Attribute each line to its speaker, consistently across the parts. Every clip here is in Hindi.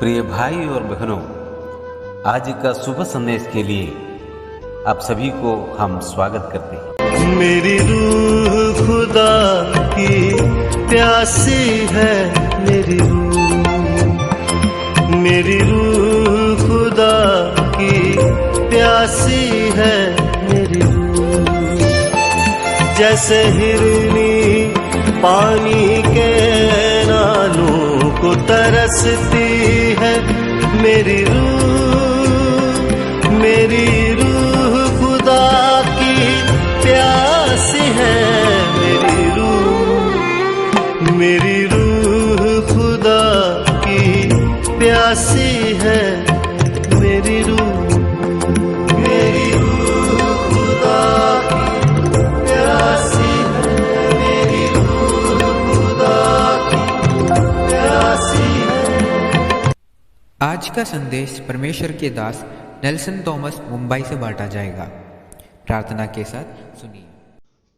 Speaker 1: प्रिय भाई और बहनों, आज का शुभ संदेश के लिए आप सभी को हम स्वागत करते हैं।
Speaker 2: मेरी रूह खुदा की प्यासी है, मेरी रूह खुदा की प्यासी है, मेरी रूह जैसे हिरनी पानी के नालों को तरसती है। मेरी रूह खुदा की प्यासी है, मेरी रूह खुदा की प्यासी है, मेरी रूह खुदा की प्यासी है, मेरी रूह खुदा की प्यासी है।
Speaker 3: आज का संदेश परमेश्वर के दास नेल्सन थॉमस मुंबई से बांटा जाएगा। प्रार्थना के साथ सुनिए।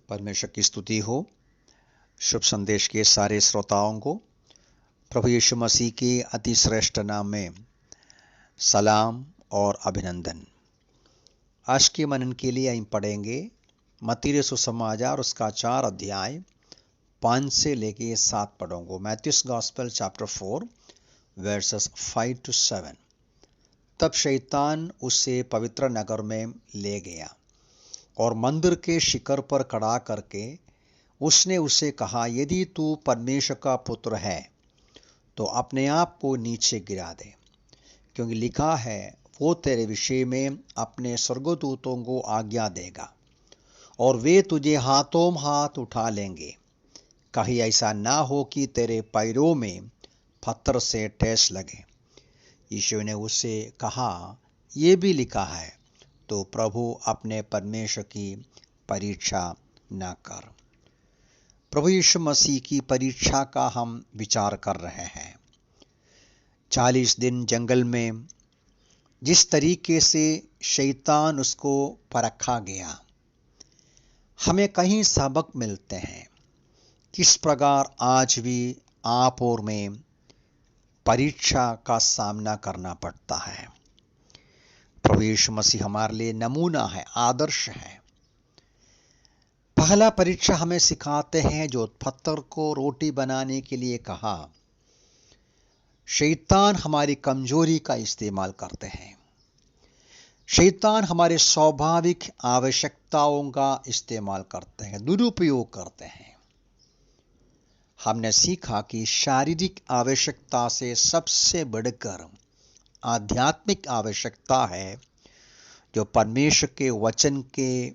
Speaker 4: परमेश्वर की स्तुति हो। शुभ संदेश के सारे श्रोताओं को प्रभु यीशु मसीह के अति श्रेष्ठ नाम में सलाम और अभिनंदन। आज के मनन के लिए हम पढ़ेंगे मत्ती सुसमाचार और उसका 4 अध्याय 5 से लेके 7 पढ़ोगे। Matthew's gospel chapter 4 verses 5 to 7। तब शैतान उसे पवित्र नगर में ले गया और मंदिर के शिखर पर खड़ा करके उसने उसे कहा, यदि तू परमेश्वर का पुत्र है तो अपने आप को नीचे गिरा दे, क्योंकि लिखा है वो तेरे विषय में अपने स्वर्गदूतों को आज्ञा देगा और वे तुझे हाथों हाथ उठा लेंगे, कहीं ऐसा ना हो कि तेरे पैरों में पत्थर से ठेस लगे। यीशु ने उससे कहा, ये भी लिखा है, तो प्रभु अपने परमेश्वर की परीक्षा न कर। प्रभु यीशु मसीह की परीक्षा का हम विचार कर रहे हैं। 40 दिन जंगल में जिस तरीके से शैतान उसको परखा गया, हमें कहीं सबक मिलते हैं। किस प्रकार आज भी आप और मैं परीक्षा का सामना करना पड़ता है। प्रभु यीशु मसीह हमारे लिए नमूना है, आदर्श है। पहला परीक्षा हमें सिखाते हैं, जो पत्थर को रोटी बनाने के लिए कहा, शैतान हमारी कमजोरी का इस्तेमाल करते हैं। शैतान हमारे स्वाभाविक आवश्यकताओं का इस्तेमाल करते हैं, दुरुपयोग करते हैं। हमने सीखा कि शारीरिक आवश्यकता से सबसे बढ़कर आध्यात्मिक आवश्यकता है, जो परमेश्वर के वचन के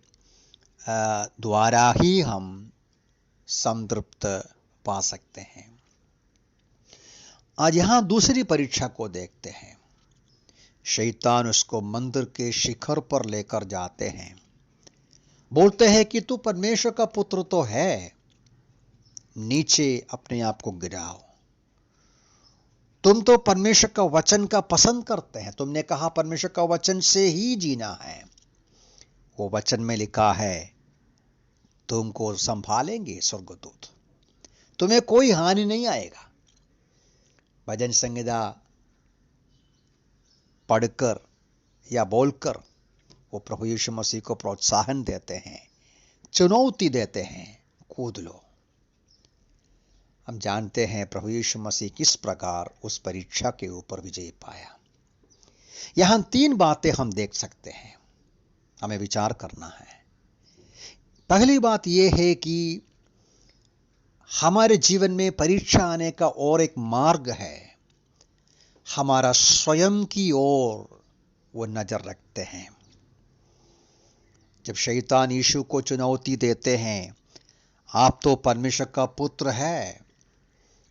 Speaker 4: द्वारा ही हम संतृप्त पा सकते हैं। आज यहां दूसरी परीक्षा को देखते हैं। शैतान उसको मंदिर के शिखर पर लेकर जाते हैं, बोलते हैं कि तू परमेश्वर का पुत्र तो है, नीचे अपने आप को गिराओ। तुम तो परमेश्वर का वचन का पसंद करते हैं, तुमने कहा परमेश्वर का वचन से ही जीना है। वो वचन में लिखा है, तुमको संभालेंगे स्वर्गदूत, तुम्हें कोई हानि नहीं आएगा। भजन संहिता पढ़कर या बोलकर वो प्रभु यीशु मसीह को प्रोत्साहन देते हैं, चुनौती देते हैं, कूद लो। हम जानते हैं प्रभु यीशु मसीह किस प्रकार उस परीक्षा के ऊपर विजय पाया। यहां 3 बातें हम देख सकते हैं, हमें विचार करना है। पहली बात यह है कि हमारे जीवन में परीक्षा आने का और एक मार्ग है, हमारा स्वयं की ओर वो नजर रखते हैं। जब शैतान यीशु को चुनौती देते हैं, आप तो परमेश्वर का पुत्र है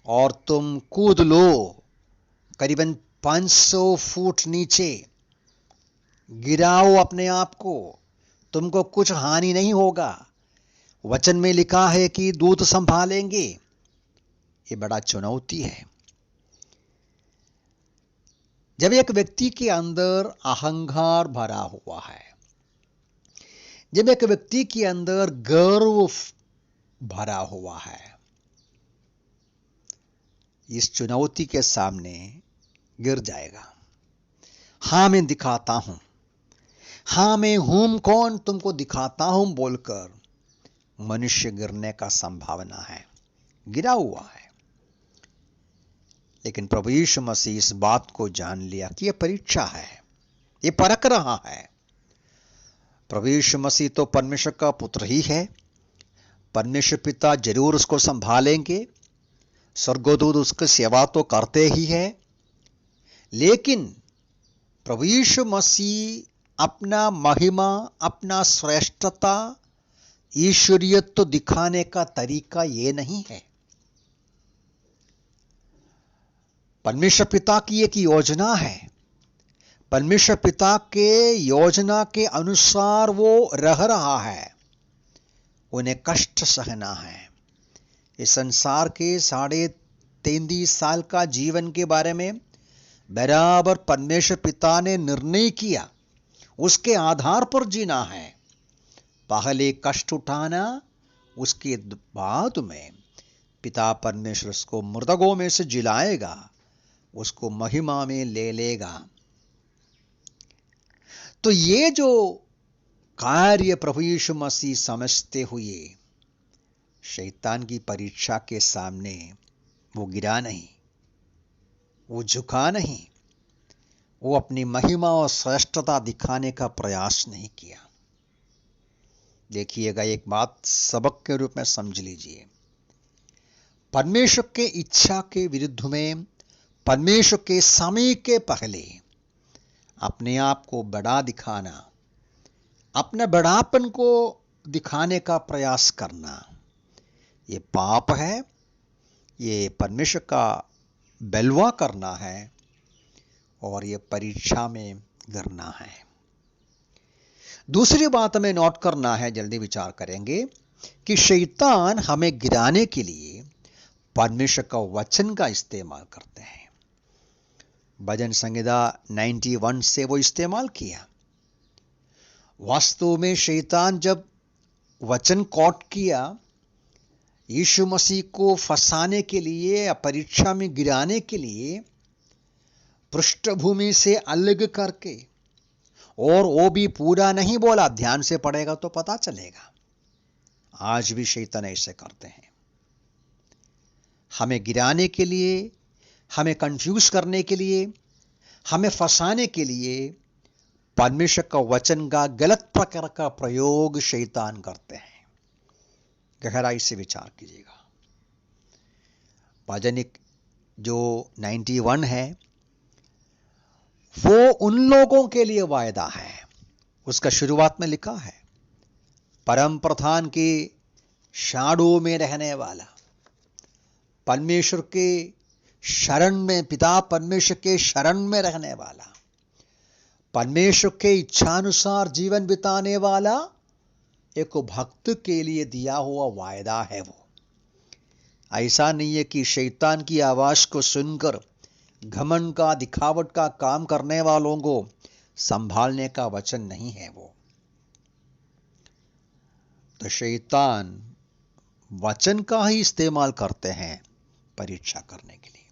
Speaker 4: और तुम कूद लो, करीबन 500 फुट नीचे गिराओ अपने आप को, तुमको कुछ हानि नहीं होगा, वचन में लिखा है कि दूत संभालेंगे। ये बड़ा चुनौती है। जब एक व्यक्ति के अंदर अहंकार भरा हुआ है, जब एक व्यक्ति के अंदर गर्व भरा हुआ है, इस चुनौती के सामने गिर जाएगा। हाँ मैं दिखाता हूं, हाँ मैं हूं कौन तुमको दिखाता हूं बोलकर मनुष्य गिरने का संभावना है, गिरा हुआ है। लेकिन प्रभु यीशु मसीह इस बात को जान लिया कि यह परीक्षा है, यह परख रहा है। प्रभु यीशु मसीह तो परमेश्वर का पुत्र ही है, परमेश्वर पिता जरूर उसको संभालेंगे, स्वर्गदूत उसकी सेवा तो करते ही है। लेकिन प्रभु यीशु मसीह अपना महिमा, अपना श्रेष्ठता, ईश्वरीयत्व दिखाने का तरीका यह नहीं है। परमेश्वर पिता की एक योजना है, परमेश्वर पिता के योजना के अनुसार वो रह रहा है। उन्हें कष्ट सहना है। इस संसार के 33.5 साल का जीवन के बारे में बराबर परमेश्वर पिता ने निर्णय किया, उसके आधार पर जीना है। पहले कष्ट उठाना, उसके बाद में पिता परमेश्वर उसको मृतकों में से जिलाएगा, उसको महिमा में ले लेगा। तो ये जो कार्य प्रभु यीशु मसीह समझते हुए शैतान की परीक्षा के सामने वो गिरा नहीं, वो झुका नहीं, वो अपनी महिमा और श्रेष्ठता दिखाने का प्रयास नहीं किया। देखिएगा, एक बात सबक के रूप में समझ लीजिए, परमेश्वर के इच्छा के विरुद्ध में, परमेश्वर के समय के पहले अपने आप को बड़ा दिखाना, अपने बड़ापन को दिखाने का प्रयास करना, ये पाप है, ये परमेश्वर का बलवा करना है और ये परीक्षा में गिरना है। दूसरी बात हमें नोट करना है, जल्दी विचार करेंगे कि शैतान हमें गिराने के लिए परमेश्वर का वचन का इस्तेमाल करते हैं। भजन संहिता 91 से वो इस्तेमाल किया। वास्तव में शैतान जब वचन कोट किया, यीशु मसीह को फंसाने के लिए या परीक्षा में गिराने के लिए, पृष्ठभूमि से अलग करके, और वो भी पूरा नहीं बोला, ध्यान से पढ़ेगा तो पता चलेगा। आज भी शैतान ऐसे करते हैं, हमें गिराने के लिए, हमें कंफ्यूज करने के लिए, हमें फंसाने के लिए परमेश्वर का वचन का गलत प्रकार का प्रयोग शैतान करते हैं। गहराई से विचार कीजिएगा। भजन जो 91 है वो उन लोगों के लिए वायदा है। उसका शुरुआत में लिखा है, परम प्रधान के शाडो में रहने वाला, परमेश्वर के शरण में, पिता परमेश्वर के शरण में रहने वाला, परमेश्वर के इच्छानुसार जीवन बिताने वाला एक भक्त के लिए दिया हुआ वायदा है। वो ऐसा नहीं है कि शैतान की आवाज को सुनकर घमंड का, दिखावट का काम करने वालों को संभालने का वचन नहीं है वो। तो शैतान वचन का ही इस्तेमाल करते हैं परीक्षा करने के लिए।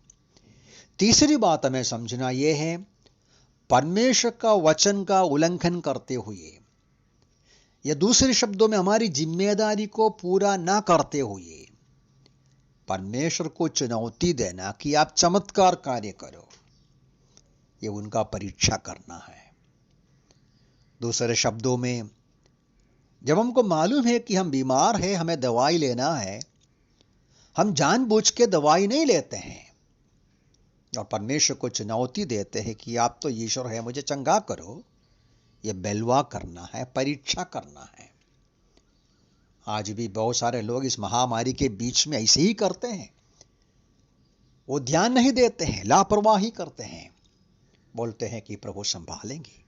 Speaker 4: तीसरी बात हमें समझना यह है, परमेश्वर का वचन का उल्लंघन करते हुए, या दूसरे शब्दों में हमारी जिम्मेदारी को पूरा ना करते हुए परमेश्वर को चुनौती देना कि आप चमत्कार कार्य करो, ये उनका परीक्षा करना है। दूसरे शब्दों में, जब हमको मालूम है कि हम बीमार हैं, हमें दवाई लेना है, हम जानबूझ के दवाई नहीं लेते हैं और परमेश्वर को चुनौती देते हैं कि आप तो ईश्वर है, मुझे चंगा करो। यह बलवा करना है, परीक्षा करना है। आज भी बहुत सारे लोग इस महामारी के बीच में ऐसे ही करते हैं। वो ध्यान नहीं देते हैं, लापरवाही करते हैं, बोलते हैं कि प्रभु संभालेंगे,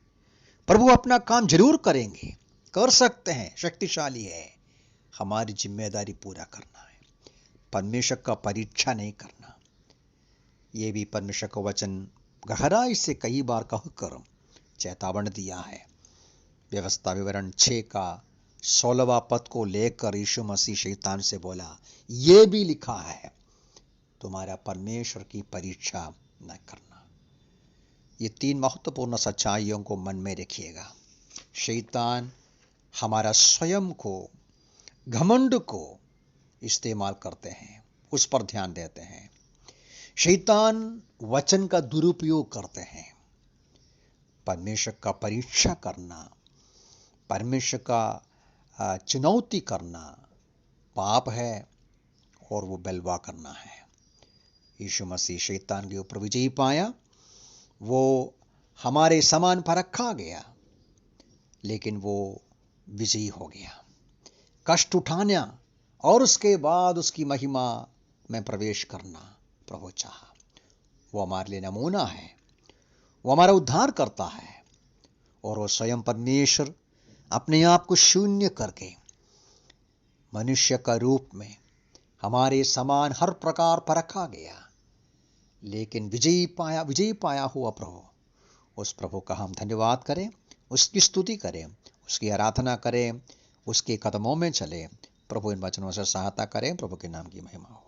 Speaker 4: प्रभु अपना काम जरूर करेंगे, कर सकते हैं, शक्तिशाली है। हमारी जिम्मेदारी पूरा करना है, परमेश्वर का परीक्षा नहीं करना। यह भी परमेश्वर का वचन गहराई से कई बार कहकर चेतावनी दिया है। व्यवस्था विवरण 6 का 16वां पद को लेकर यीशु मसीह शैतान से बोला, यह भी लिखा है, तुम्हारा परमेश्वर की परीक्षा न करना। ये 3 महत्वपूर्ण सच्चाइयों को मन में रखिएगा। शैतान हमारा स्वयं को, घमंड को इस्तेमाल करते हैं, उस पर ध्यान देते हैं। शैतान वचन का दुरुपयोग करते हैं। परमेश्वर का परीक्षा करना, परमेश्वर का चुनौती करना पाप है और वो बलवा करना है। यीशु मसीह शैतान के ऊपर विजयी पाया, वो हमारे समान पर रखा गया, लेकिन वो विजयी हो गया। कष्ट उठाना और उसके बाद उसकी महिमा में प्रवेश करना प्रभु चाहा। वो हमारे लिए नमूना है, वो हमारा उद्धार करता है, और वो स्वयं परमेश्वर अपने आप को शून्य करके मनुष्य का रूप में हमारे समान हर प्रकार पर रखा गया, लेकिन विजयी पाया हुआ प्रभु, उस प्रभु का हम धन्यवाद करें, उसकी स्तुति करें, उसकी आराधना करें, उसके कदमों में चले। प्रभु इन वचनों से सहायता करें। प्रभु के नाम की महिमा हो।